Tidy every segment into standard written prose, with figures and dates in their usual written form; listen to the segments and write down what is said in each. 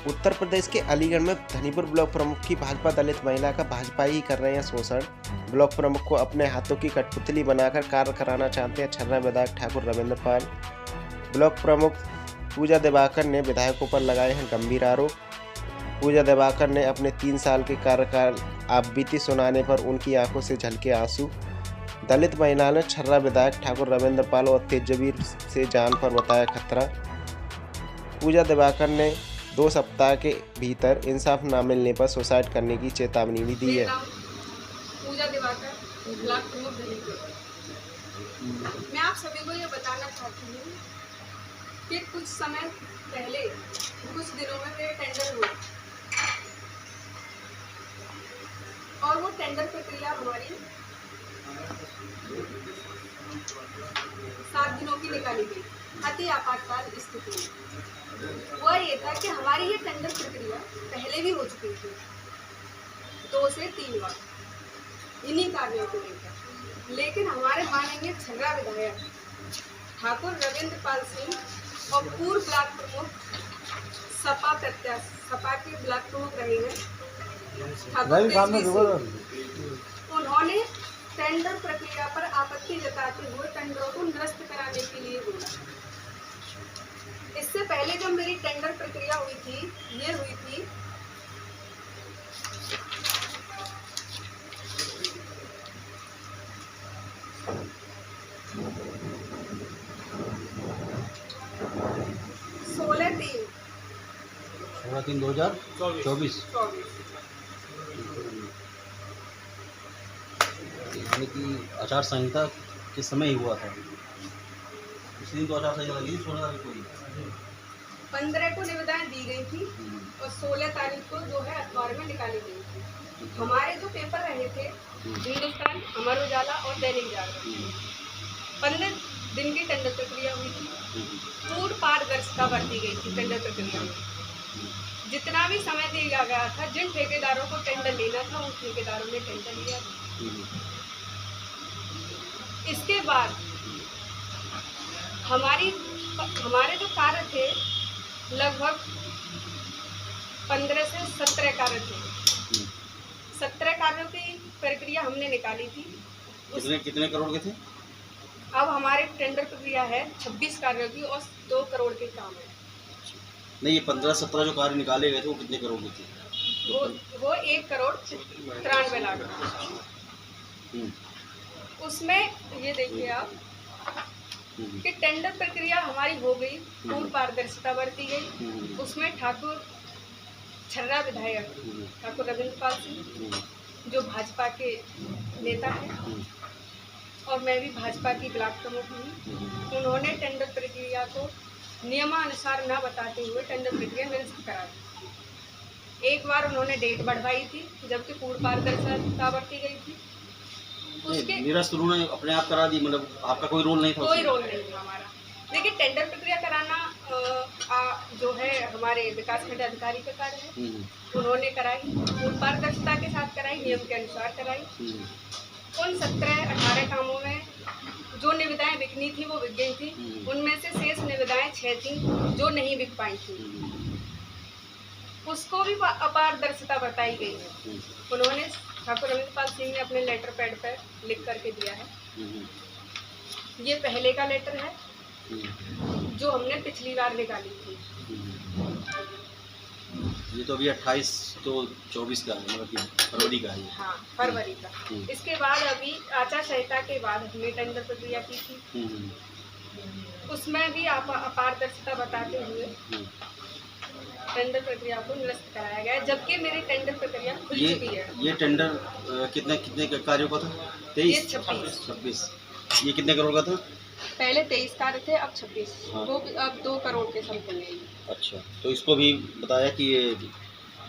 उत्तर प्रदेश के अलीगढ़ में धनीपुर ब्लॉक प्रमुख की भाजपा दलित महिला का भाजपा ही कर रहे हैं शोषण। ब्लॉक प्रमुख को अपने हाथों की कठपुतली बनाकर कार्य कराना चाहते हैं छर्रा विधायक ठाकुर रविंद्र पाल। ब्लॉक प्रमुख पूजा दिवाकर ने विधायकों पर लगाए हैं गंभीर आरोप। पूजा दिवाकर ने अपने 3 साल के कार्यकाल आपबीती सुनाने पर उनकी आंखों से झलके आंसू। दलित महिला ने छर्रा विधायक ठाकुर रविंद्र पाल और तेजवीर से जान पर बताया खतरा। पूजा दिवाकर ने 2 सप्ताह के भीतर इंसाफ न मिलने पर सुसाइड करने की चेतावनी भी दी है। पूजा दिवाकर, ब्लॉक प्रमुख धनीपुर। मैं आप सभी को ये बताना चाहती हूँ कि कुछ समय पहले कुछ दिनों में मेरे टेंडर हुए और वो टेंडर प्रक्रिया हमारी 7 दिनों की निकाली गई अति आपातकाल स्थिति में। वह ये था कि हमारी ये टेंडर प्रक्रिया पहले भी हो चुकी थी 2 से 3 बार इन्हीं कार्यों को लेकर, लेकिन हमारे माननीय छर्रा विधायक ठाकुर रविंद्र पाल सिंह और पूर्व ब्लॉक प्रमुख सपा के ब्लॉक प्रमुख रहे हैं उन्होंने टेंडर प्रक्रिया पर आपत्ति जताते हुए टेंडरों को निरस्त कराने के लिए बोला। इससे पहले जब मेरी टेंडर प्रक्रिया हुई थी, ये हुई थी सोलह तीन 2024 यानी कि आचार संहिता के समय ही हुआ था। उस दिन तो आचार संहिता लगी 16 तारीख को 15 को निविदाएं दी गई थी और 16 तारीख को जो है अखबार में निकाली गई थी। हमारे जो पेपर रहे थे हिंदुस्तान, अमर उजाला और दैनिक जागरण, 15 दिन की टेंडर प्रक्रिया हुई थी। पूर्ण पारदर्शिता बरती गई थी टेंडर प्रक्रिया में। जितना भी समय दिया गया था, जिन ठेकेदारों को टेंडर लेना था उन ठेकेदारों ने टेंडर लिया था। इसके बाद हमारे जो कार्य थे लगभग 15 से 17 कार्य थे। 17 कार्यों की प्रक्रिया हमने निकाली थी। कितने करोड़ के थे? अब हमारे टेंडर प्रक्रिया है 26 कार्यों की और 2 करोड़ के काम है। नहीं, ये 15-17 जो कार्य निकाले गए थे वो कितने करोड़ के थे? वो 1 करोड़ 93 लाख। उसमें ये देखिए आप कि टेंडर प्रक्रिया हमारी हो गई, पूर्ण पारदर्शिता बरती गई। उसमें ठाकुर छर्रा विधायक ठाकुर रविंद्र पाल सिंह जो भाजपा के नेता हैं और मैं भी भाजपा की ब्लॉक प्रमुख हूँ, उन्होंने टेंडर प्रक्रिया को नियमानुसार न बताते हुए टेंडर प्रक्रिया निरस्त करा दी। एक बार उन्होंने डेट बढ़वाई थी जबकि पूर्ण पारदर्शिता बरती गई थी। उसके निरस्त उन्होंने अपने आप करा दी, मतलब आपका कोई रोल नहीं था? कोई रोल नहीं था हमारा। देखिए टेंडर प्रक्रिया कराना जो है हमारे विकास खंड अधिकारी का कार्य है। उन्होंने कराई, पूर्ण पारदर्शिता के साथ कराई, नियम के अनुसार कराई। उन 17-18 कामों में जो निविदाएं बिकनी थी वो बिक गई थी। उनमें से शेष निविदाएं 6 थी जो नहीं बिक पाई थी, उसको भी अपारदर्शिता बताई गई है। उन्होंने ठाकुर रविंद्र पाल सिंह ने अपने लेटर पैड पर लिख करके दिया है। ये पहले का लेटर है जो हमने पिछली बार निकाली थी। ये तो अभी 28 तो 24 का है, मतलब कि फरवरी का है। हाँ, फरवरी का। इसके बाद अभी आचार संहिता के बाद हमने टेंडर प्रक्रिया की थी। उसमें भी अपारदर्शिता बताते हुए टेंडर प्रक्रिया को निरस्त कराया गया है, जबकि मेरी टेंडर प्रक्रिया खुल चुकी है। ये टेंडर कितने कार्यों का था? 23? 26। ये कितने करोड़ का था? पहले 23 कार्य थे, अब 26। हाँ। वो अब 2 करोड़ के समथिंग है। अच्छा, तो इसको भी बताया कि ये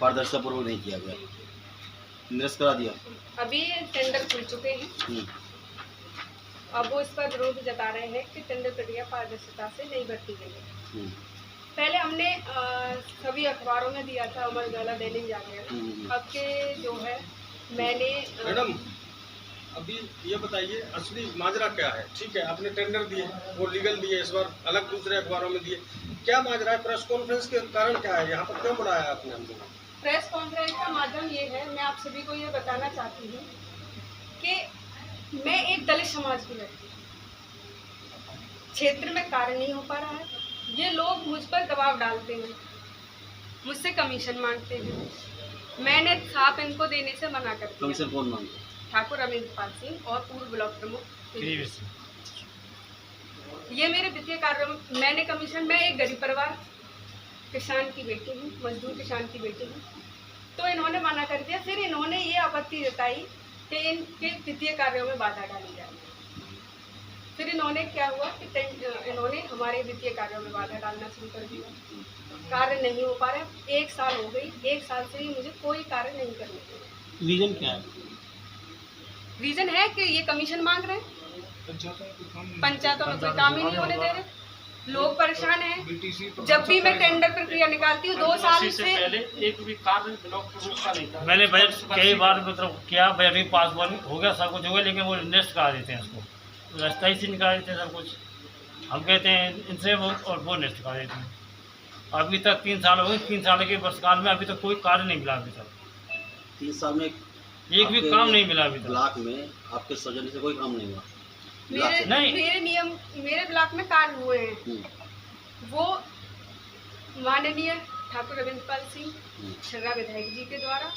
पारदर्शिता पूर्वक नहीं किया गया, निरस्त करा दिया। अभी टेंडर खुल चुके हैं। अब वो इस पर विरोध जता रहे हैं कि टेंडर प्रक्रिया पारदर्शिता से नहीं बरती गई है। पहले हमने सभी अखबारों में दिया था, अमर उजाला, दैनिक जागरण। अब के जो है मैंने मैडम अभी ये बताइए असली माजरा क्या है? ठीक है, आपने टेंडर दिए, वो लीगल दिए, इस बार अलग दूसरे अखबारों में दिए, क्या माजरा है? प्रेस कॉन्फ्रेंस के कारण क्या है? यहाँ पर क्यों बुलाया आपने हमको? प्रेस कॉन्फ्रेंस का माध्यम ये है, मैं आप सभी को ये बताना चाहती हूँ कि मैं एक दलित समाज की लड़की हूँ। क्षेत्र में कार्य नहीं हो पा रहा है, ये लोग मुझ पर दबाव डालते हैं, मुझसे कमीशन मांगते हैं। मैंने साफ इनको देने से मना कर दिया। कमीशन कौन मांगता है? ठाकुर रविंद्र पाल सिंह और पूर्व ब्लॉक प्रमुख ये मेरे वित्तीय कार्यों में मैंने कमीशन, मैं एक गरीब परिवार किसान की बेटी हूँ, मजदूर किसान की बेटी हूँ, तो इन्होंने मना कर दिया। फिर इन्होंने ये आपत्ति जताई कि इनके वित्तीय कार्यों में बाधा डाली जाए। फिर इन्होंने क्या हुआ कि इन्होंने हमारे वित्तीय कार्यों में बाधा डालना शुरू कर दिया। कार्य नहीं हो पा रहे, 1 साल हो गई, 1 साल से ही मुझे कोई कार्य नहीं करने दे। रीजन क्या है? रीजन है कि ये कमीशन मांग रहे हैं, पंचायतों में कोई काम ही नहीं होने दे रहे, लोग परेशान हैं। जब भी मैं टेंडर प्रक्रिया निकालती हूँ 2 साल से पहले एक भी कार्य ब्लॉक प्रमुख का नहीं था। मैंने बजट कई बार मतलब किया, बजट भी पास हो गया, सब कुछ हो गया, लेकिन वो नेक्स्ट करा देते हैं उसको, रास्ता ही से निकाल देते हैं सब कुछ। हम कहते हैं इनसे वो, और वो नेक्स्ट करा देते हैं। अभी तक 3 साल हो गए, 3 साल के वर्षकाल में अभी तक कोई कार्य नहीं मिला। अभी तक 3 साल में एक भी काम नहीं मिला अभी तक। ब्लॉक में आपके सौजन्य से कोई काम नहीं हुआ? मेरे ब्लॉक में कार्य हुए हैं, वो माननीय ठाकुर रविंद्र पाल सिंह छर्रा विधायक जी के द्वारा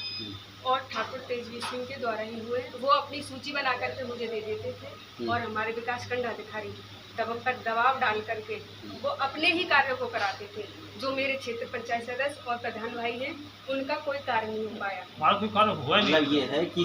और ठाकुर तेजवीर सिंह के द्वारा ही हुए। वो अपनी सूची बना करके मुझे दे देते थे और हमारे विकासखंड अधिकारी दबाव पर दबाव डाल करके वो अपने ही कार्यों को कराते थे। जो मेरे क्षेत्र पंचायत सदस्य और प्रधान भाई हैं, उनका कोई कार्य नहीं हो पाया। कोई कार्य हुआ नहीं। मतलब ये है कि